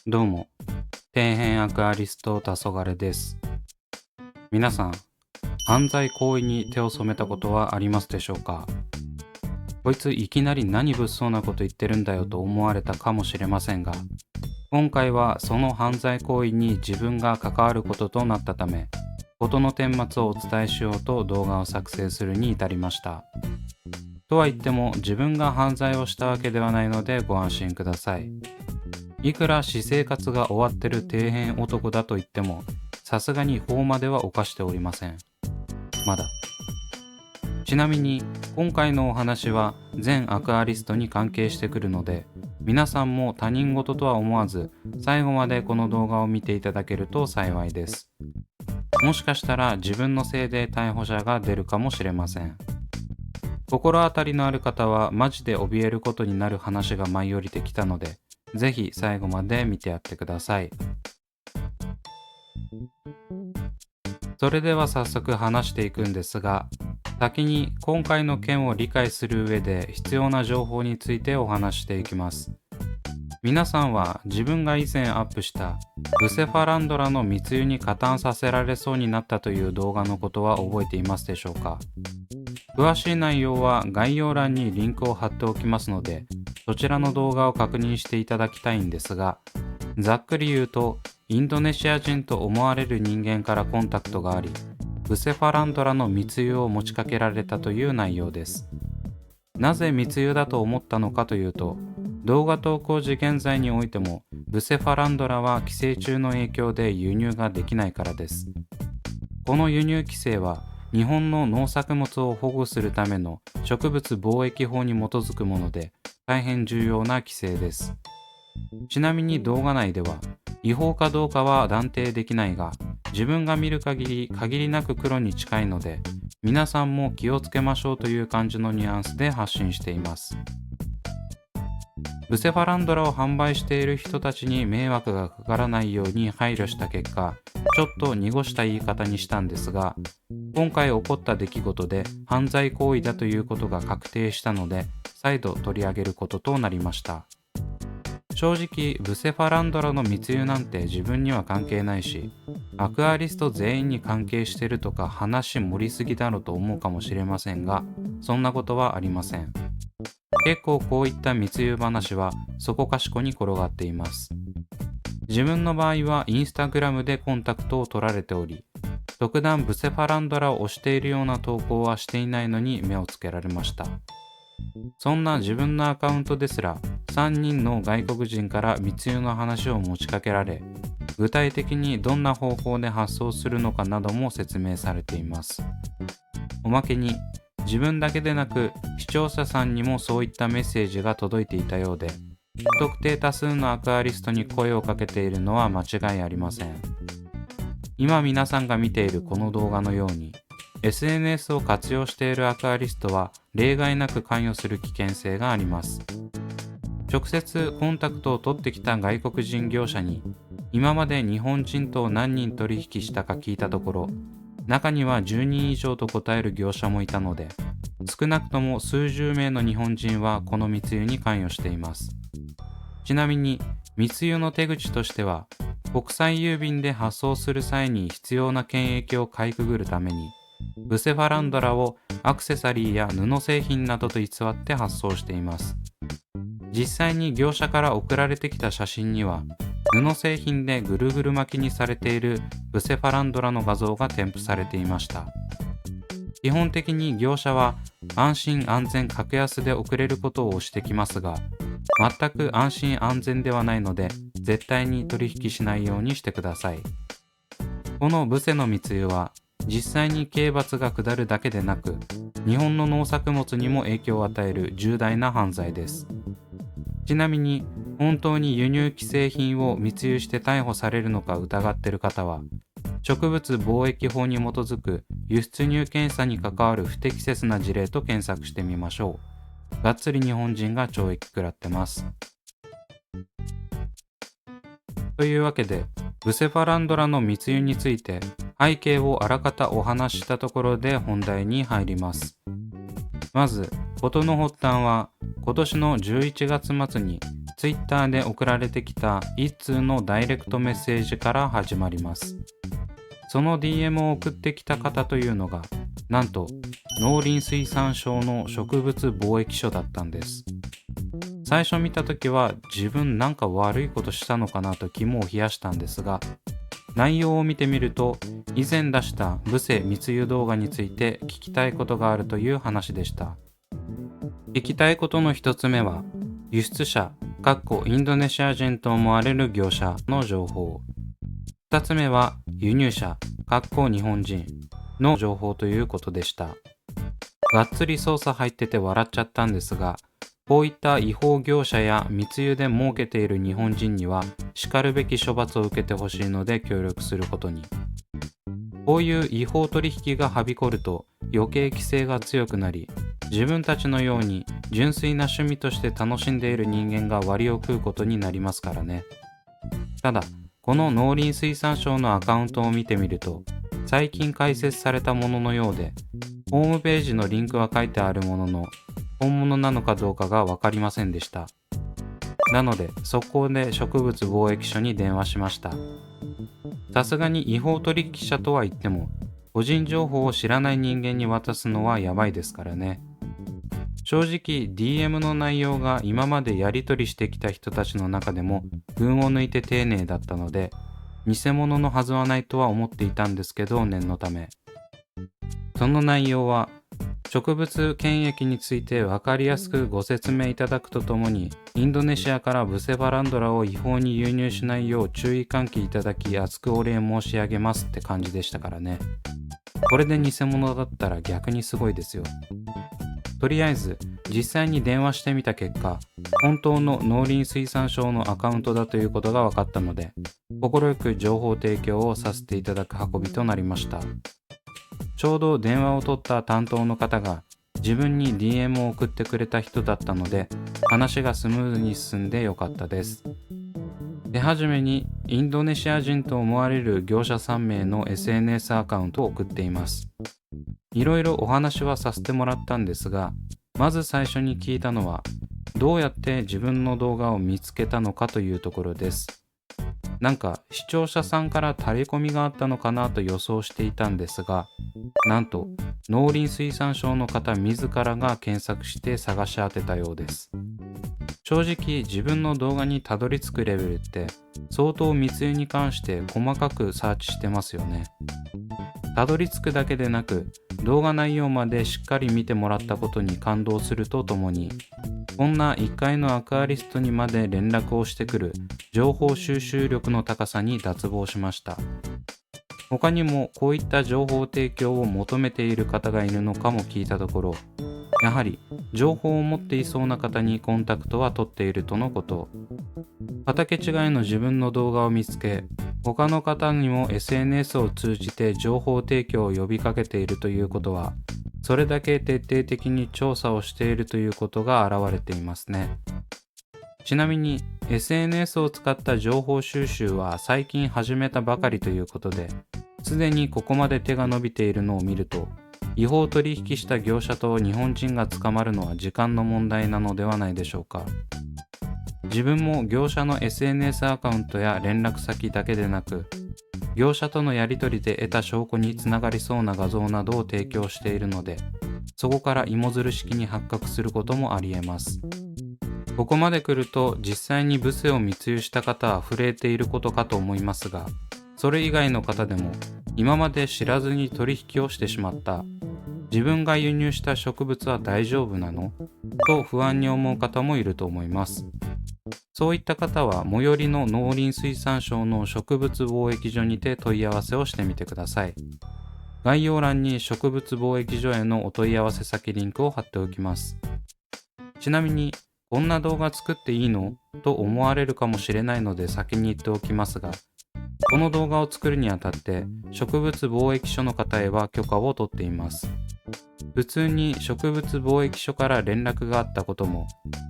どうも、底辺アクアリスト黄昏です。皆さん、犯罪行為に手を染めたことはありますでしょうか？こいついきなり何物騒なこと言ってるんだよと思われたかもしれませんが、今回はその犯罪行為に自分が関わることとなったため、事の顛末をお伝えしようと動画を作成するに至りました。とは言っても自分が犯罪をしたわけではないのでご安心ください。いくら私生活が終わってる底辺男だと言っても、さすがに法までは犯しておりません。まだ。ちなみに、今回のお話は全アクアリストに関係してくるので、皆さんも他人事とは思わず、最後までこの動画を見ていただけると幸いです。もしかしたら自分のせいで逮捕者が出るかもしれません。心当たりのある方はマジで怯えることになる話が舞い降りてきたので、ぜひ最後まで見てやってください。それでは早速話していくんですが、先に今回の件を理解する上で必要な情報についてお話していきます。皆さんは自分が以前アップしたブセファランドラの密輸に加担させられそうになったという動画のことは覚えていますでしょうか？詳しい内容は概要欄にリンクを貼っておきますので、そちらの動画を確認していただきたいんですが、ざっくり言うと、インドネシア人と思われる人間からコンタクトがあり、ブセファランドラの密輸を持ちかけられたという内容です。なぜ密輸だと思ったのかというと、動画投稿時現在においても、ブセファランドラは規制中の影響で輸入ができないからです。この輸入規制は、日本の農作物を保護するための植物貿易法に基づくもので、大変重要な規制です。ちなみに動画内では、違法かどうかは断定できないが、自分が見る限りなく黒に近いので、皆さんも気をつけましょうという感じのニュアンスで発信しています。ブセファランドラを販売している人たちに迷惑がかからないように配慮した結果、ちょっと濁した言い方にしたんですが、今回起こった出来事で犯罪行為だということが確定したので、再度取り上げることとなりました。正直、ブセファランドラの密輸なんて自分には関係ないし、アクアリスト全員に関係してるとか話盛りすぎだろと思うかもしれませんが、そんなことはありません。結構こういった密輸話はそこかしこに転がっています。自分の場合はインスタグラムでコンタクトを取られており、特段ブセファランドラを推しているような投稿はしていないのに目をつけられました。そんな自分のアカウントですら3人の外国人から密輸の話を持ちかけられ、具体的にどんな方法で発送するのかなども説明されています。おまけに自分だけでなく視聴者さんにもそういったメッセージが届いていたようで、不特定多数のアクアリストに声をかけているのは間違いありません。今皆さんが見ているこの動画のように SNS を活用しているアクアリストは例外なく関与する危険性があります。直接コンタクトを取ってきた外国人業者に今まで日本人と何人取引したか聞いたところ、中には10人以上と答える業者もいたので、少なくとも数十名の日本人はこの密輸に関与しています。ちなみに密輸の手口としては、国際郵便で発送する際に必要な検疫をかいくぐるために、ブセファランドラをアクセサリーや布製品などと偽って発送しています。実際に業者から送られてきた写真には、布製品でぐるぐる巻きにされているブセファランドラの画像が添付されていました。基本的に業者は安心安全格安で送れることを推してきますが、全く安心安全ではないので、絶対に取引しないようにしてください。このブセの密輸は、実際に刑罰が下るだけでなく、日本の農作物にも影響を与える重大な犯罪です。ちなみに、本当に輸入規制品を密輸して逮捕されるのか疑っている方は、植物貿易法に基づく輸出入検査に関わる不適切な事例と検索してみましょう。がっつり日本人が懲役食らってます。というわけで、ブセファランドラの密輸について背景をあらかたお話ししたところで本題に入ります。まず、事の発端は今年の11月末にツイッターで送られてきた一通のダイレクトメッセージから始まります。その DM を送ってきた方というのが、なんと農林水産省の植物貿易所だったんです。最初見た時は自分なんか悪いことしたのかなと肝を冷やしたんですが、内容を見てみると以前出したブセ密輸動画について聞きたいことがあるという話でした。聞きたいことの一つ目は、輸出者インドネシア人と思われる業者の情報。二つ目は輸入者日本人の情報ということでした。がっつり捜査入ってて笑っちゃったんですが、こういった違法業者や密輸で儲けている日本人には叱るべき処罰を受けてほしいので協力することに。こういう違法取引がはびこると余計規制が強くなり、自分たちのように純粋な趣味として楽しんでいる人間が割を食うことになりますからね。ただ、この農林水産省のアカウントを見てみると、最近開設されたもののようで、ホームページのリンクは書いてあるものの、本物なのかどうかが分かりませんでした。なので、速攻で植物貿易所に電話しました。さすがに違法取引者とは言っても、個人情報を知らない人間に渡すのはやばいですからね。正直 DM の内容が今までやり取りしてきた人たちの中でも群を抜いて丁寧だったので、偽物のはずはないとは思っていたんですけど、念のため。その内容は、植物検疫について分かりやすくご説明いただくとともに、インドネシアからブセバランドラを違法に輸入しないよう注意喚起いただき厚くお礼申し上げますって感じでしたからね。これで偽物だったら逆にすごいですよ。とりあえず実際に電話してみた結果、本当の農林水産省のアカウントだということが分かったので、快く情報提供をさせていただく運びとなりました。ちょうど電話を取った担当の方が自分に DM を送ってくれた人だったので、話がスムーズに進んでよかったです。手始めにインドネシア人と思われる業者3名の SNS アカウントを送っています。いろいろお話はさせてもらったんですが、まず最初に聞いたのは、どうやって自分の動画を見つけたのかというところです。なんか視聴者さんからタレコミがあったのかなと予想していたんですが、なんと農林水産省の方自らが検索して探し当てたようです。正直自分の動画にたどり着くレベルって相当密輸に関して細かくサーチしてますよね。たどり着くだけでなく、動画内容までしっかり見てもらったことに感動するとともに、こんな1階のアクアリストにまで連絡をしてくる情報収集力の高さに脱帽しました。他にもこういった情報提供を求めている方がいるのかも聞いたところ、やはり情報を持っていそうな方にコンタクトは取っているとのこと。畑違いの自分の動画を見つけ、他の方にも SNS を通じて情報提供を呼びかけているということは、それだけ徹底的に調査をしているということが現れていますね。ちなみに SNS を使った情報収集は最近始めたばかりということで、すでにここまで手が伸びているのを見ると、違法取引した業者と日本人が捕まるのは時間の問題なのではないでしょうか。自分も業者の SNS アカウントや連絡先だけでなく、業者とのやり取りで得た証拠につながりそうな画像などを提供しているので、そこから芋づる式に発覚することもあり得ます。ここまで来ると実際にブセを密輸した方は震えていることかと思いますが、それ以外の方でも今まで知らずに取引をしてしまった、自分が輸入した植物は大丈夫なのと不安に思う方もいると思います。そういった方は最寄りの農林水産省の植物貿易所にて問い合わせをしてみてください。概要欄に植物貿易所へのお問い合わせ先リンクを貼っておきます。ちなみに、こんな動画作っていいのと思われるかもしれないので先に言っておきますが、この動画を作るにあたって植物貿易所の方へは許可を取っています。普通に植物貿易所から連絡があったことも、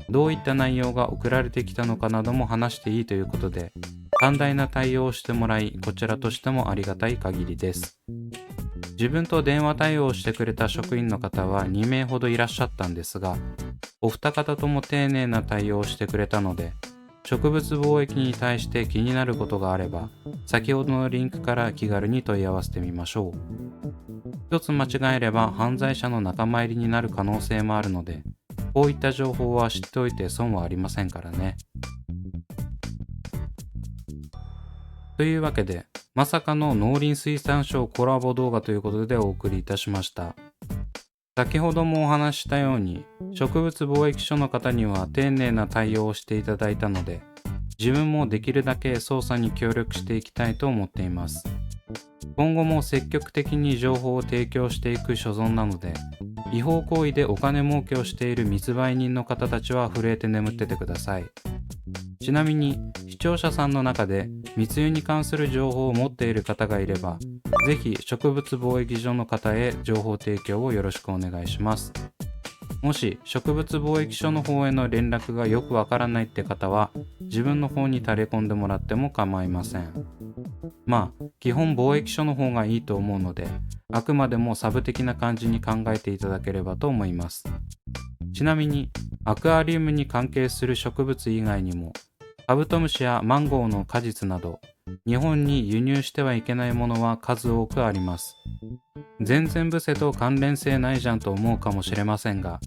どういった内容が送られてきたのかなども話していいということで、寛大な対応をしてもらい、こちらとしてもありがたい限りです。自分と電話対応をしてくれた職員の方は2名ほどいらっしゃったんですが、お二方とも丁寧な対応をしてくれたので、植物貿易に対して気になることがあれば、先ほどのリンクから気軽に問い合わせてみましょう。一つ間違えれば犯罪者の仲間入りになる可能性もあるので、こういった情報は知っておいて損はありませんからね。というわけで、まさかの農林水産省コラボ動画ということでお送りいたしました。先ほどもお話ししたように、植物貿易所の方には丁寧な対応をしていただいたので、自分もできるだけ捜査に協力していきたいと思っています。今後も積極的に情報を提供していく所存なので、違法行為でお金儲けをしている密売人の方たちは震えて眠っててください。ちなみに視聴者さんの中で密輸に関する情報を持っている方がいれば、ぜひ植物貿易所の方へ情報提供をよろしくお願いします。もし植物貿易所の方への連絡がよくわからないって方は、自分の方に垂れ込んでもらっても構いません。基本貿易所の方がいいと思うので、あくまでもサブ的な感じに考えていただければと思います。ちなみにアクアリウムに関係する植物以外にも、カブトムシやマンゴーの果実など、日本に輸入してはいけないものは数多くあります。全然ブセと関連性ないじゃんと思うかもしれませんが、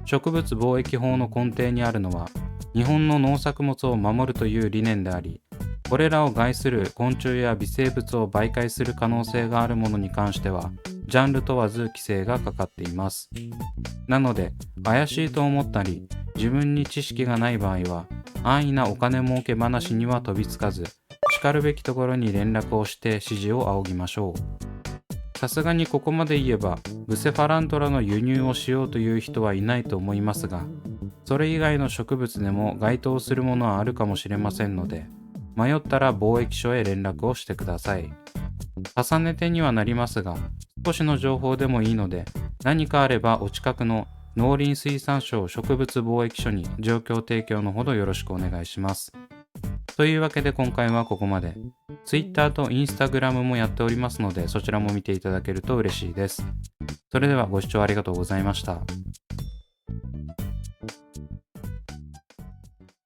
植物貿易法の根底にあるのは、日本の農作物を守るという理念であり、これらを害する昆虫や微生物を媒介する可能性があるものに関しては、ジャンル問わず規制がかかっています。なので、怪しいと思ったり、自分に知識がない場合は、安易なお金儲け話には飛びつかず、しるべきところに連絡をして指示を仰ぎましょう。さすがにここまで言えば、ブセファラントラの輸入をしようという人はいないと思いますが、それ以外の植物でも該当するものはあるかもしれませんので、迷ったら貿易所へ連絡をしてください。重ねてにはなりますが、少しの情報でもいいので、何かあればお近くの農林水産省植物貿易所に状況提供のほどよろしくお願いします。というわけで今回はここまで。Twitter と Instagram もやっておりますので、そちらも見ていただけると嬉しいです。それではご視聴ありがとうございました。